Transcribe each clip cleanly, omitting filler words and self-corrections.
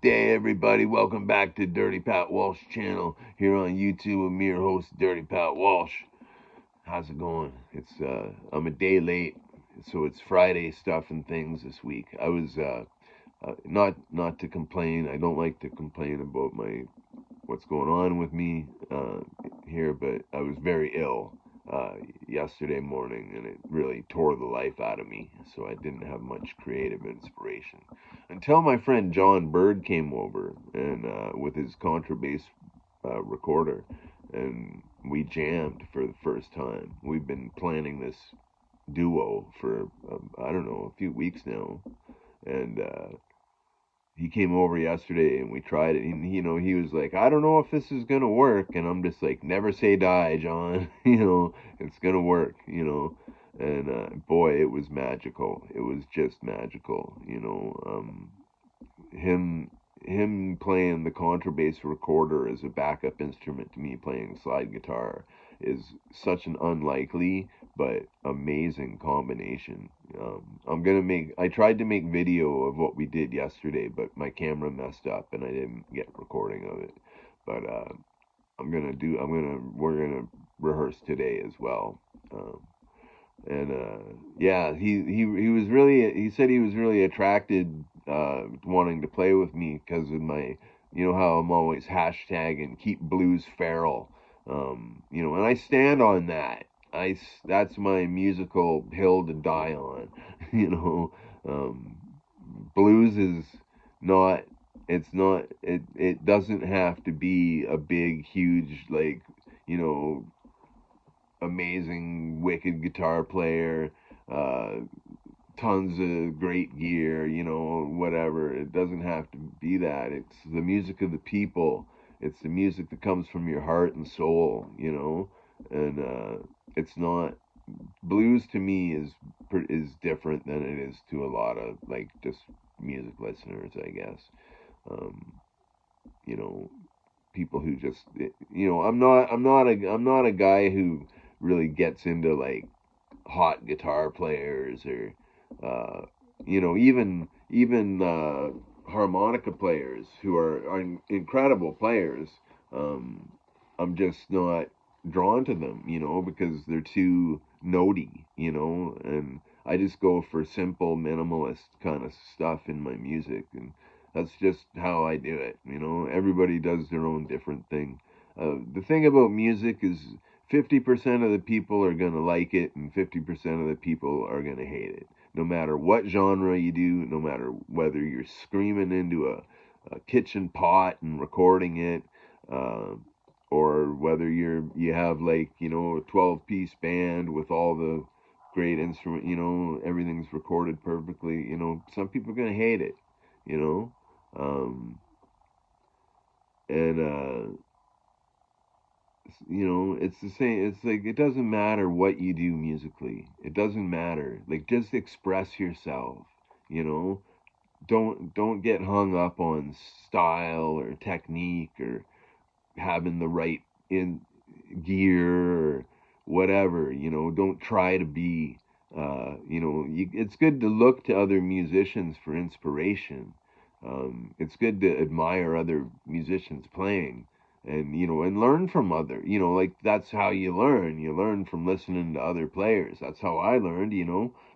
day, everybody. Welcome back to Dirty Pat Walsh channel here on YouTube with me, your host, Dirty Pat Walsh. How's it going? I'm a day late, so it's Friday stuff and things this week. I was not to complain. I don't like to complain about what's going on with me here, but I was very ill yesterday morning, and it really tore the life out of me. So I didn't have much creative inspiration until my friend John Bird came over and with his contrabass recorder, and we jammed for the first time. We've been planning this duo for I don't know, a few weeks now, and he came over yesterday and we tried it, and he was like, I don't know if this is gonna work, and I'm just like, never say die, John. It's gonna work. And boy, it was magical. It was just magical. Him playing the contrabass recorder as a backup instrument to me playing slide guitar is such an unlikely but amazing combination. I tried to make video of what we did yesterday, but my camera messed up and I didn't get recording of it. But we're gonna rehearse today as well. And yeah, he was really, he said he was really attracted wanting to play with me because of my, how I'm always hashtagging keep blues feral. And I stand on that. That's my musical hill to die on. you know um, Blues is not, it doesn't have to be a big huge, like, you know amazing, wicked guitar player, uh, tons of great gear, whatever. It doesn't have to be that. It's the music of the people. It's the music that comes from your heart and soul. And it's not, blues to me is different than it is to a lot of, like, just music listeners, I guess. Um, you know, People who just, I'm not a guy who really gets into, like, hot guitar players, or even harmonica players who are incredible players. um I'm just not drawn to them, because they're too notey, and I just go for simple minimalist kind of stuff in my music, and that's just how I do it. Everybody does their own different thing. The thing about music is 50% of the people are going to like it and 50% of the people are going to hate it. No matter what genre you do, no matter whether you're screaming into a kitchen pot and recording it, uh, or whether you have, like, a 12-piece band with all the great instrument, everything's recorded perfectly. Some people are going to hate it, you know. And it's the same. It's like, it doesn't matter what you do musically. It doesn't matter. Like, just express yourself. You know, don't get hung up on style or technique or having the right in gear or whatever. Don't try to be. It's good to look to other musicians for inspiration. It's good to admire other musicians playing, and learn from other. Like, that's how you learn from listening to other players. That's how I learned,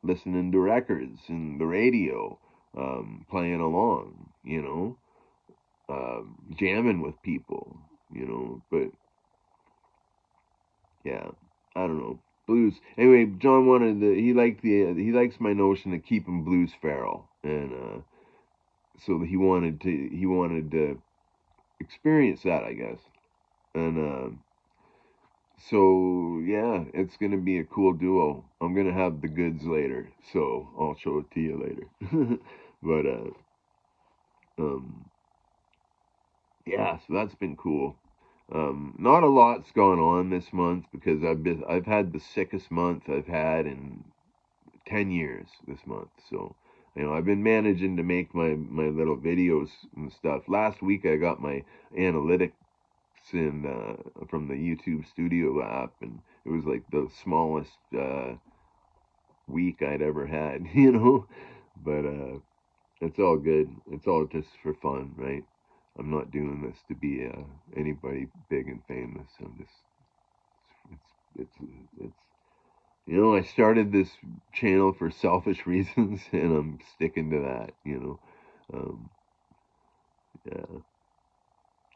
listening to records and the radio, playing along, jamming with people, but yeah, I don't know. Blues. Anyway, John wanted he likes my notion of keeping blues feral, and so he wanted to experience that, I guess. And so yeah, it's gonna be a cool duo. I'm gonna have the goods later, so I'll show it to you later. But um, yeah, so that's been cool. Not a lot's gone on this month because I've had the sickest month I've had in 10 years this month. So I've been managing to make my little videos and stuff. Last week I got my analytics in from the YouTube Studio app, and it was like the smallest week I'd ever had. But it's all good. It's all just for fun, right? I'm not doing this to be anybody big and famous. I'm just it's it's I started this channel for selfish reasons, and I'm sticking to that. Yeah.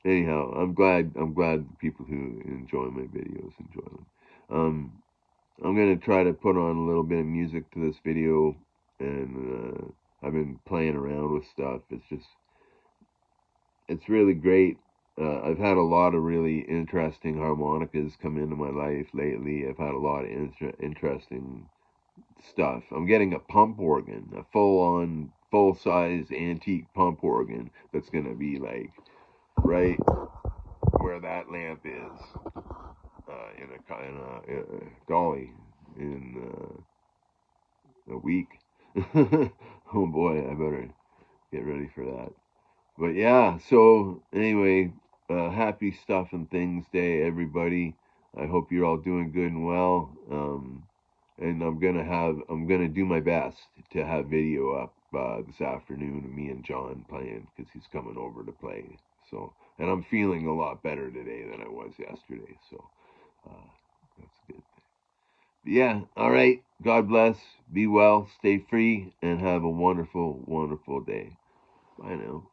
Anyhow, I'm glad the people who enjoy my videos enjoy them. Um, I'm gonna try to put on a little bit of music to this video, and I've been playing around with stuff. It's really great. I've had a lot of really interesting harmonicas come into my life lately. I've had a lot of interesting stuff. I'm getting a pump organ, a full-on, full-size antique pump organ that's gonna be like right where that lamp is, in a dolly in a week. Oh boy, I better get ready for that. But yeah, so anyway, happy Stuff and Things Day, everybody. I hope you're all doing good and well. And I'm gonna do my best to have video up this afternoon of me and John playing because he's coming over to play. So, and I'm feeling a lot better today than I was yesterday. So, uh, that's good. Yeah, all right. God bless. Be well. Stay free, and have a wonderful, wonderful day. Bye now.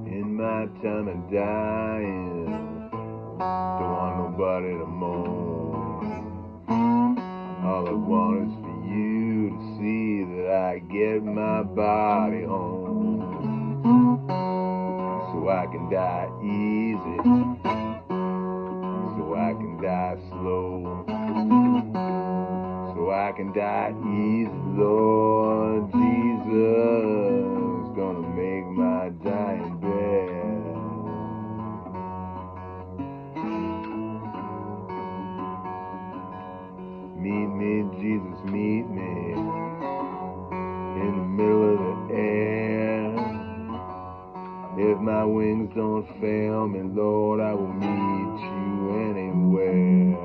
In my time of dying, don't want nobody to moan. All I want is for you to see that I get my body home, so I can die easy, so I can die slow, so I can die easy, Lord Jesus, gonna make my dying bed. Meet me, Jesus, meet me in the middle of the air. If my wings don't fail me, Lord, I will meet you anywhere.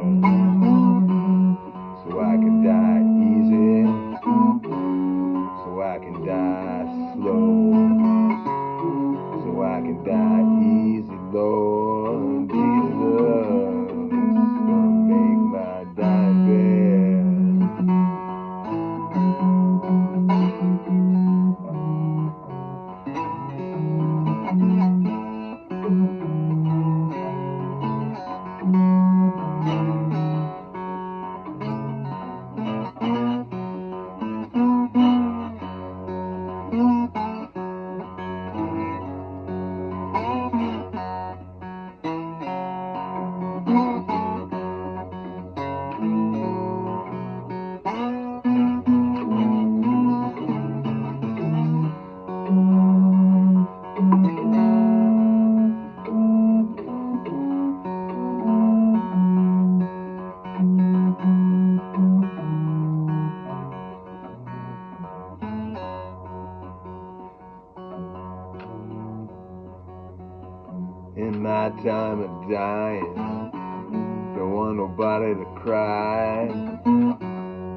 So I can die easy, so I can die slow, so I can die easy, Lord Jesus, gonna make my dying bed. In my time of dying, don't want nobody to cry.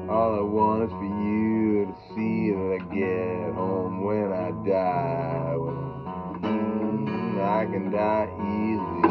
All I want is for you to see that I get home when I die. Well, I can die easy,